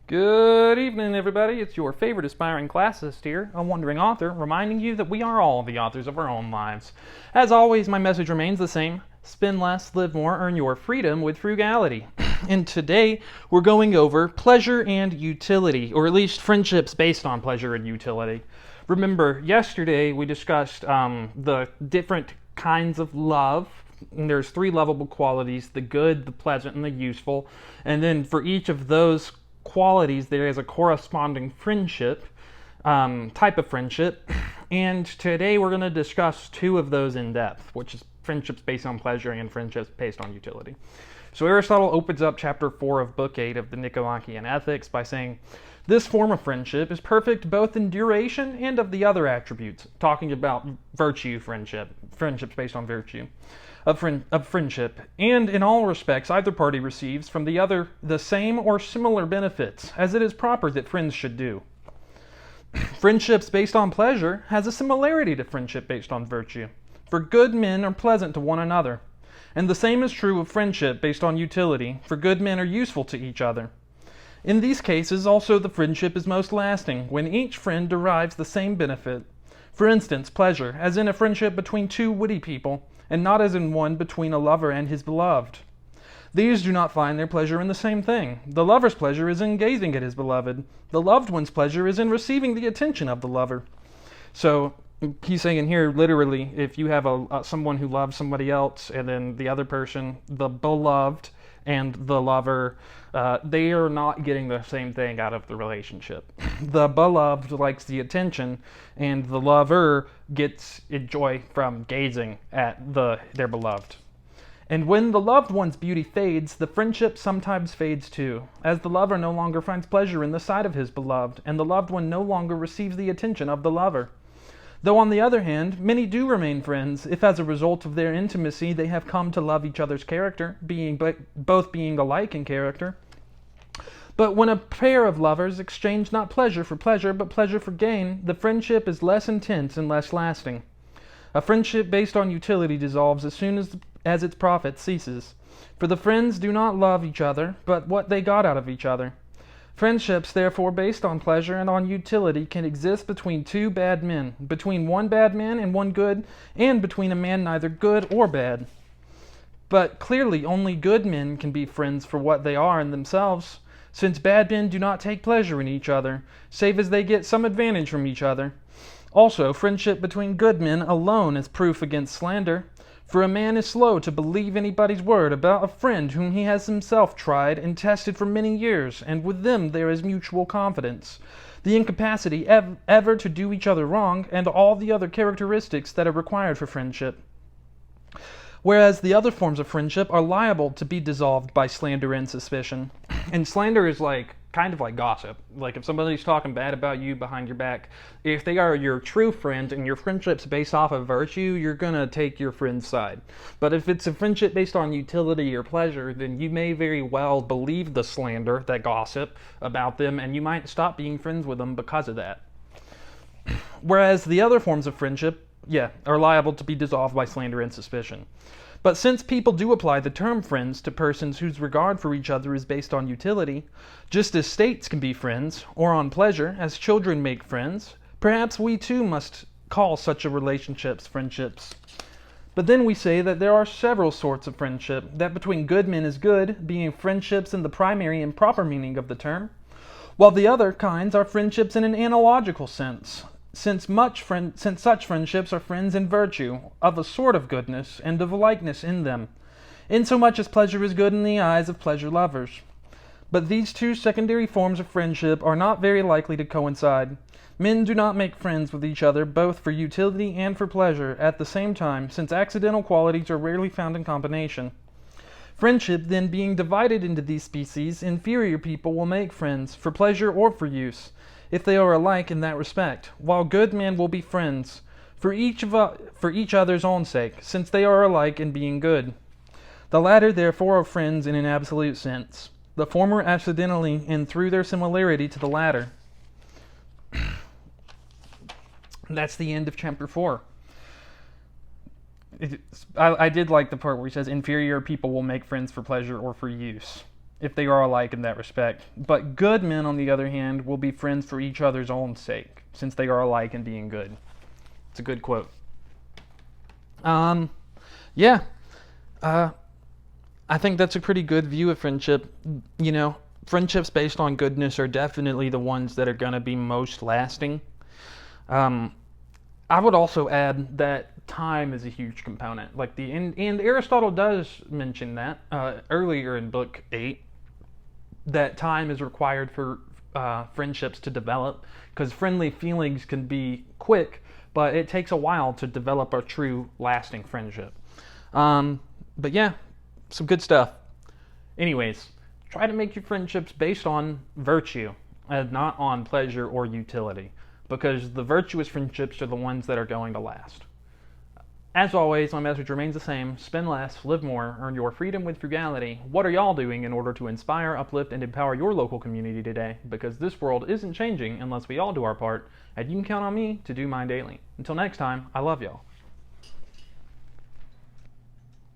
Good evening, everybody. It's your favorite aspiring classist here, a wandering author, reminding you that we are all the authors of our own lives. As always, my message remains the same. Spend less, live more, earn your freedom with frugality. And today, we're going over pleasure and utility, or at least friendships based on pleasure and utility. Remember, yesterday we discussed the different kinds of love. And there's three lovable qualities: the good, the pleasant, and the useful. And then for each of those qualities, there is a corresponding friendship, type of friendship. And today we're going to discuss two of those in depth, which is friendships based on pleasure and friendships based on utility. So Aristotle opens up chapter 4 of book 8 of the Nicomachean Ethics by saying, "This form of friendship is perfect both in duration and of the other attributes," talking about virtue friendships based on virtue of friendship, "and in all respects either party receives from the other the same or similar benefits, as it is proper that friends should do." Friendships based on pleasure has a similarity to friendship based on virtue, for good men are pleasant to one another, and the same is true of friendship based on utility, for good men are useful to each other. In these cases also the friendship is most lasting, when each friend derives the same benefit. For instance, pleasure, as in a friendship between two witty people, and not as in one between a lover and his beloved. These do not find their pleasure in the same thing. The lover's pleasure is in gazing at his beloved. The loved one's pleasure is in receiving the attention of the lover. So he's saying here, literally, if you have someone who loves somebody else, and then the other person, the beloved and the lover, they are not getting the same thing out of the relationship. The beloved likes the attention, and the lover gets joy from gazing at their beloved. And when the loved one's beauty fades, the friendship sometimes fades too, as the lover no longer finds pleasure in the sight of his beloved, and the loved one no longer receives the attention of the lover. Though on the other hand, many do remain friends, if as a result of their intimacy they have come to love each other's character, both being alike in character. But when a pair of lovers exchange not pleasure for pleasure, but pleasure for gain, the friendship is less intense and less lasting. A friendship based on utility dissolves as soon as its profit ceases, for the friends do not love each other, but what they got out of each other. Friendships, therefore, based on pleasure and on utility can exist between two bad men, between one bad man and one good, and between a man neither good or bad. But clearly only good men can be friends for what they are in themselves, since bad men do not take pleasure in each other, save as they get some advantage from each other. Also, friendship between good men alone is proof against slander, for a man is slow to believe anybody's word about a friend whom he has himself tried and tested for many years, and with them there is mutual confidence, the incapacity ever to do each other wrong, and all the other characteristics that are required for friendship. Whereas the other forms of friendship are liable to be dissolved by slander and suspicion. And slander is kind of like gossip. Like if somebody's talking bad about you behind your back, if they are your true friend and your friendship's based off of virtue, you're gonna take your friend's side. But if it's a friendship based on utility or pleasure, then you may very well believe the slander, that gossip about them, and you might stop being friends with them because of that. Whereas the other forms of friendship, are liable to be dissolved by slander and suspicion. But since people do apply the term friends to persons whose regard for each other is based on utility, just as states can be friends, or on pleasure, as children make friends, perhaps we too must call such a relationships friendships. But then we say that there are several sorts of friendship, that between good men is good, being friendships in the primary and proper meaning of the term, while the other kinds are friendships in an analogical sense, since such friendships are friends in virtue, of a sort of goodness, and of likeness in them, insomuch as pleasure is good in the eyes of pleasure lovers. But these two secondary forms of friendship are not very likely to coincide. Men do not make friends with each other, both for utility and for pleasure, at the same time, since accidental qualities are rarely found in combination. Friendship then being divided into these species, inferior people will make friends, for pleasure or for use, if they are alike in that respect, while good men will be friends, for each other's own sake, since they are alike in being good. The latter therefore are friends in an absolute sense, the former accidentally and through their similarity to the latter. That's the end of chapter 4. I did like the part where he says inferior people will make friends for pleasure or for use. if they are alike in that respect. But good men, on the other hand, will be friends for each other's own sake, since they are alike in being good. It's a good quote. Yeah. I think that's a pretty good view of friendship. You know, friendships based on goodness are definitely the ones that are going to be most lasting. I would also add that time is a huge component. And Aristotle does mention that earlier in book 8, that time is required for friendships to develop, because friendly feelings can be quick, but it takes a while to develop a true lasting friendship. But yeah, some good stuff. Anyways, try to make your friendships based on virtue and not on pleasure or utility, because the virtuous friendships are the ones that are going to last. As always, my message remains the same: spend less, live more, earn your freedom with frugality. What are y'all doing in order to inspire, uplift, and empower your local community today? Because this world isn't changing unless we all do our part, and you can count on me to do mine daily. Until next time, I love y'all.